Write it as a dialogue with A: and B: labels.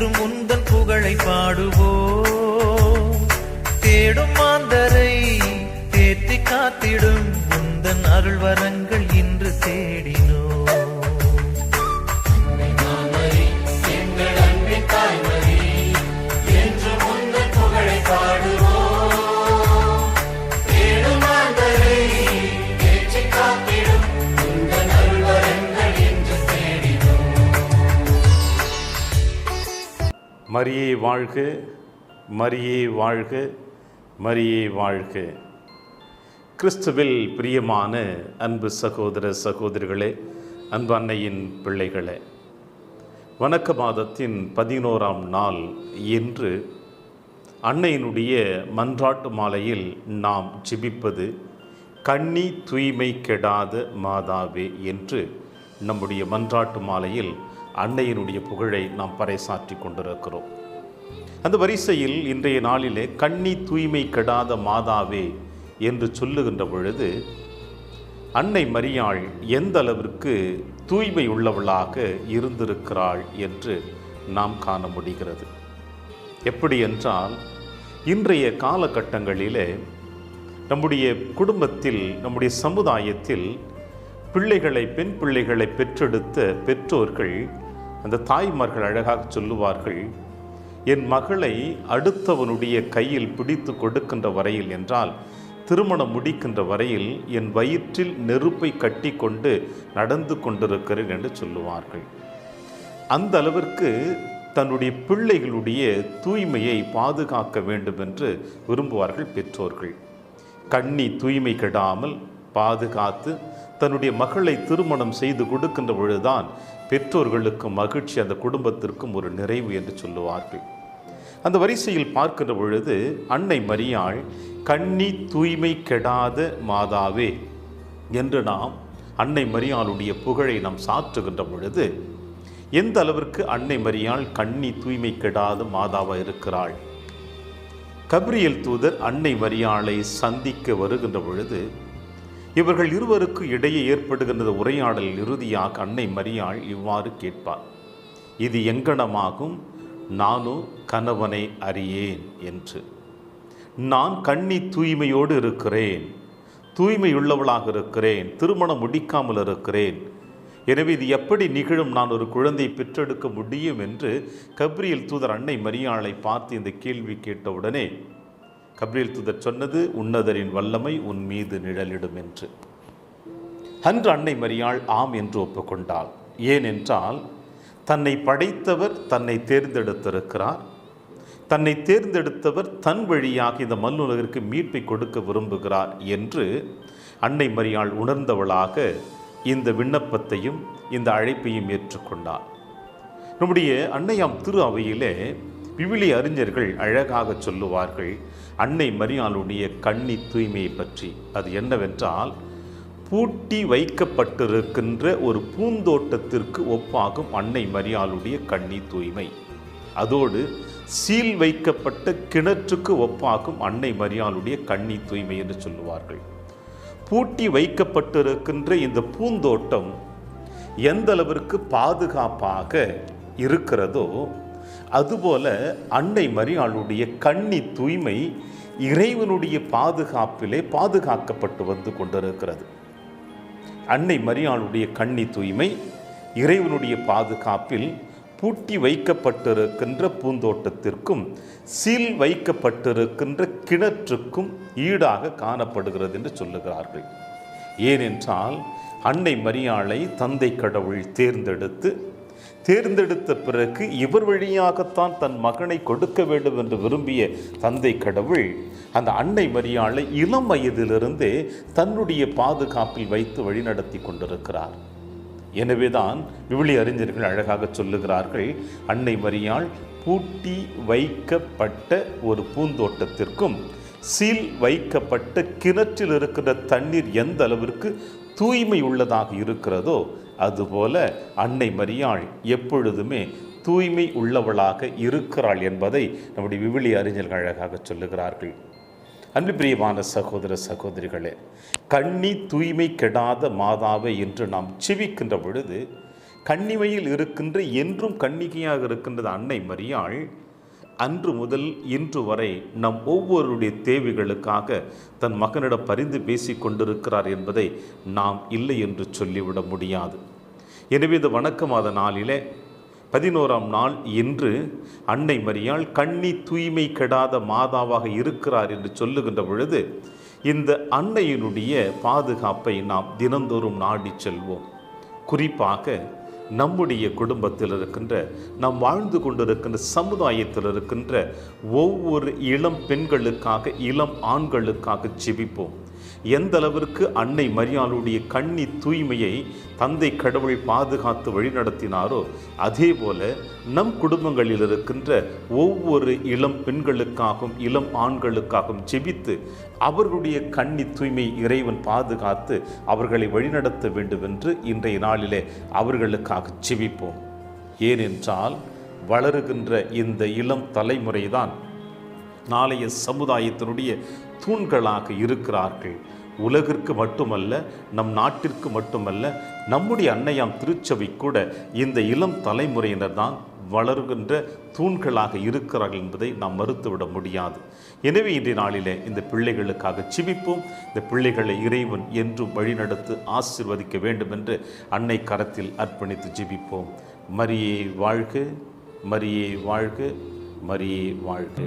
A: என்றும் உந்தன் புகழை பாடுவோம். தேடும் மாந்தரை தேற்றி காத்திடும் உந்தன் அருள் வரங்கள் இன்று தேடினோ.
B: மரியே வாழ்க, மரியே வாழ்க, மரியே வாழ்க. கிறிஸ்துவில் பிரியமான அன்பு சகோதர சகோதரிகளே, அன்பு அன்னையின் பிள்ளைகளே, வணக்க மாதத்தின் 11ஆம் நாள் இன்று அன்னையினுடைய மன்றாட்டு மாலையில் நாம் ஜெபிப்பது கன்னி தூய்மை கெடாத மாதாவே என்று நம்முடைய மன்றாட்டு மாலையில் அன்னையினுடைய புகழை நாம் பறைசாற்றி கொண்டிருக்கிறோம். அந்த வரிசையில் இன்றைய நாளிலே கன்னி தூய்மை கெடாத மாதாவே என்று சொல்லுகின்ற பொழுது அன்னை மரியாள் எந்த அளவிற்கு தூய்மை உள்ளவளாக இருந்திருக்கிறாள் என்று நாம் காண முடிகிறது. எப்படி என்றால், இன்றைய காலகட்டங்களிலே நம்முடைய குடும்பத்தில், நம்முடைய சமுதாயத்தில் பிள்ளைகளை, பெண் பிள்ளைகளை பெற்றெடுத்த பெற்றோர்கள், அந்த தாய்மார்கள் அழகாக சொல்லுவார்கள், என் மகளை அடுத்தவனுடைய கையில் பிடித்து கொடுக்கின்ற வரையில் என்றால் திருமணம் முடிக்கின்ற வரையில் என் வயிற்றில் நெருப்பை கட்டி கொண்டு நடந்து கொண்டிருக்கிறேன் என்று சொல்லுவார்கள். அந்த அளவிற்கு தன்னுடைய பிள்ளைகளுடைய தூய்மையை பாதுகாக்க வேண்டும் என்று விரும்புவார்கள் பெற்றோர்கள். கன்னி தூய்மை கெடாமல் பாதுகாத்து தன்னுடைய மகளை திருமணம் செய்து கொடுக்கின்ற பொழுதுதான் பெற்றோர்களுக்கு மகிழ்ச்சி, அந்த குடும்பத்திற்கும் ஒரு நிறைவு என்று சொல்லுவார்கள். அந்த வரிசையில் பார்க்கின்ற பொழுது அன்னை மரியாள் கன்னி தூய்மை கெடாத மாதாவே என்று நாம் அன்னை மரியாளுடைய புகழை நாம் சாற்றுகின்ற பொழுது எந்த அளவிற்கு அன்னை மரியாள் கன்னி தூய்மை கெடாத மாதாவாக இருக்கிறாள். கபிரியேல் தூதர் அன்னை மரியாளை சந்திக்க வருகின்ற பொழுது இவர்கள் இருவருக்கு இடையே ஏற்படுகின்ற உரையாடல் இறுதியாக அன்னை மரியாள் இவ்வாறு கேட்பார், இது எங்கனமாகும், நானோ கணவனை அறியேன் என்று. நான் கன்னி தூய்மையோடு இருக்கிறேன், தூய்மையுள்ளவளாக இருக்கிறேன், திருமணம் முடிக்காமல் இருக்கிறேன், எனவே இது எப்படி நிகழும், நான் ஒரு குழந்தை பெற்றெடுக்க முடியும் என்று கபிரியேல் தூதர் அன்னை மரியாளை பார்த்து இந்த கேள்வி கேட்டவுடனே கபிரியேல் தூதர் சொன்னது, உன்னதரின் வல்லமை உன் மீது நிழலிடும் என்று. அன்று அன்னை மரியாள் ஆம் என்று ஒப்புக்கொண்டாள். ஏனென்றால் தன்னை படைத்தவர் தன்னை தேர்ந்தெடுத்திருக்கிறார், தன்னை தேர்ந்தெடுத்தவர் தன் வழியாக இந்த மண்ணுலகிற்கு மீட்பை கொடுக்க விரும்புகிறார் என்று அன்னை மரியாள் உணர்ந்தவளாக இந்த விண்ணப்பத்தையும் இந்த அழைப்பையும் ஏற்றுக்கொண்டார். நம்முடைய அன்னையாம் திரு அவையிலே விவிலிய அறிஞர்கள் அழகாக சொல்லுவார்கள் அன்னை மரியாளுடைய கன்னி தூய்மையை பற்றி. அது என்னவென்றால், பூட்டி வைக்கப்பட்டிருக்கின்ற ஒரு பூந்தோட்டத்திற்கு ஒப்பாகும் அன்னை மரியாளுடைய கன்னி தூய்மை. அதோடு சீல் வைக்கப்பட்ட கிணற்றுக்கு ஒப்பாகும் அன்னை மரியாளுடைய கன்னி தூய்மை என்று சொல்லுவார்கள். பூட்டி வைக்கப்பட்டிருக்கின்ற இந்த பூந்தோட்டம் எந்த அளவிற்கு பாதுகாப்பாக இருக்கிறதோ அதுபோல அன்னை மரியாளுடைய கன்னி தூய்மை இறைவனுடைய பாதுகாப்பிலே பாதுகாக்கப்பட்டு வந்து கொண்டிருக்கிறது. அன்னை மரியாளுடைய கன்னி தூய்மை இறைவனுடைய பாதுகாப்பில் பூட்டி வைக்கப்பட்டிருக்கின்ற பூந்தோட்டத்திற்கும் சீல் வைக்கப்பட்டிருக்கின்ற கிணற்றுக்கும் ஈடாக காணப்படுகிறது என்று சொல்லுகிறார்கள். ஏனென்றால் அன்னை மரியாளை தந்தை கடவுள் தேர்ந்தெடுத்த பிறகு இவர் வழியாகத்தான் தன் மகனை கொடுக்க வேண்டும் என்று விரும்பிய தந்தை கடவுள் அந்த அன்னை மரியாளை இளம் வயதிலிருந்தே தன்னுடைய பாதுகாப்பில் வைத்து வழிநடத்தி கொண்டிருக்கிறார். எனவேதான் விவிலிய அறிஞர்கள் அழகாக சொல்லுகிறார்கள், அன்னை மரியாள் பூட்டி வைக்கப்பட்ட ஒரு பூந்தோட்டத்திற்கும் சீல் வைக்கப்பட்ட கிணற்றில் இருக்கிற தண்ணீர் எந்த அளவிற்கு தூய்மை உள்ளதாக இருக்கிறதோ அதுபோல அன்னை மரியாள் எப்பொழுதுமே தூய்மை உள்ளவளாக இருக்கிறாள் என்பதை நம்முடைய விவிலிய அறிஞர்கள் அழகாக சொல்லுகிறார்கள். அன்பு பிரியமான சகோதர சகோதரிகளே, கன்னி தூய்மை கெடாத மாதாவை என்று நாம் செபிக்கின்ற பொழுது கன்னிமையில் இருக்கின்ற என்றும் கன்னிகையாக இருக்கின்றது அன்னை மரியாள் அன்று முதல் இன்று வரை நம் ஒவ்வொருடைய தேவைகளுக்காக தன் மகனிடம் பரிந்து பேசி கொண்டிருக்கிறார் என்பதை நாம் இல்லை என்று சொல்லிவிட முடியாது. எனவே இந்த வணக்க மாத நாளிலே 11ஆம் நாள் இன்று அன்னை மரியாள் கன்னி தூய்மை கெடாத மாதாவாக இருக்கிறார் என்று சொல்லுகின்ற பொழுது இந்த அன்னையினுடைய பாதுகாப்பை நாம் தினந்தோறும் நாடி செல்வோம். குறிப்பாக நம்முடைய குடும்பத்தில் இருக்கின்ற நாம் வாழ்ந்து கொண்டிருக்கின்ற சமுதாயத்தில் இருக்கின்ற ஒவ்வொரு இளம் பெண்களுக்காக இளம் ஆண்களுக்காக ஜெபிப்போம். எந்த அளவிற்கு அன்னை மரியாளுடைய கன்னி தூய்மையை தந்தை கடவுள் பாதுகாத்து வழிநடத்தினாரோ அதே போல நம் குடும்பங்களில் இருக்கின்ற ஒவ்வொரு இளம் பெண்களுக்காகவும் இளம் ஆண்களுக்காகவும் ஜெபித்து அவர்களுடைய கன்னி தூய்மை இறைவன் பாதுகாத்து அவர்களை வழிநடத்த வேண்டும் என்று இன்றைய நாளிலே அவர்களுக்காக ஜெபிப்போம். ஏனென்றால் வளருகின்ற இந்த இளம் தலைமுறைதான் நாளைய சமுதாயத்தினுடைய தூண்களாக இருக்கிறார்கள். உலகிற்கு மட்டுமல்ல, நம் நாட்டிற்கு மட்டுமல்ல, நம்முடைய அன்னையாம் திருச்சபை கூட இந்த இளம் தலைமுறையினர் தான் வளர்கின்ற தூண்களாக இருக்கிறார்கள் என்பதை நாம் மறுத்துவிட முடியாது. எனவே இன்றைய நாளிலே இந்த பிள்ளைகளுக்காக ஜெபிப்போம். இந்த பிள்ளைகளை இறைவன் என்றும் வழிநடத்தி ஆசீர்வதிக்க வேண்டும் என்று அன்னை கரத்தில் அர்ப்பணித்து ஜெபிப்போம். மரியே வாழ்க, மரியே வாழ்க, மரியே வாழ்க.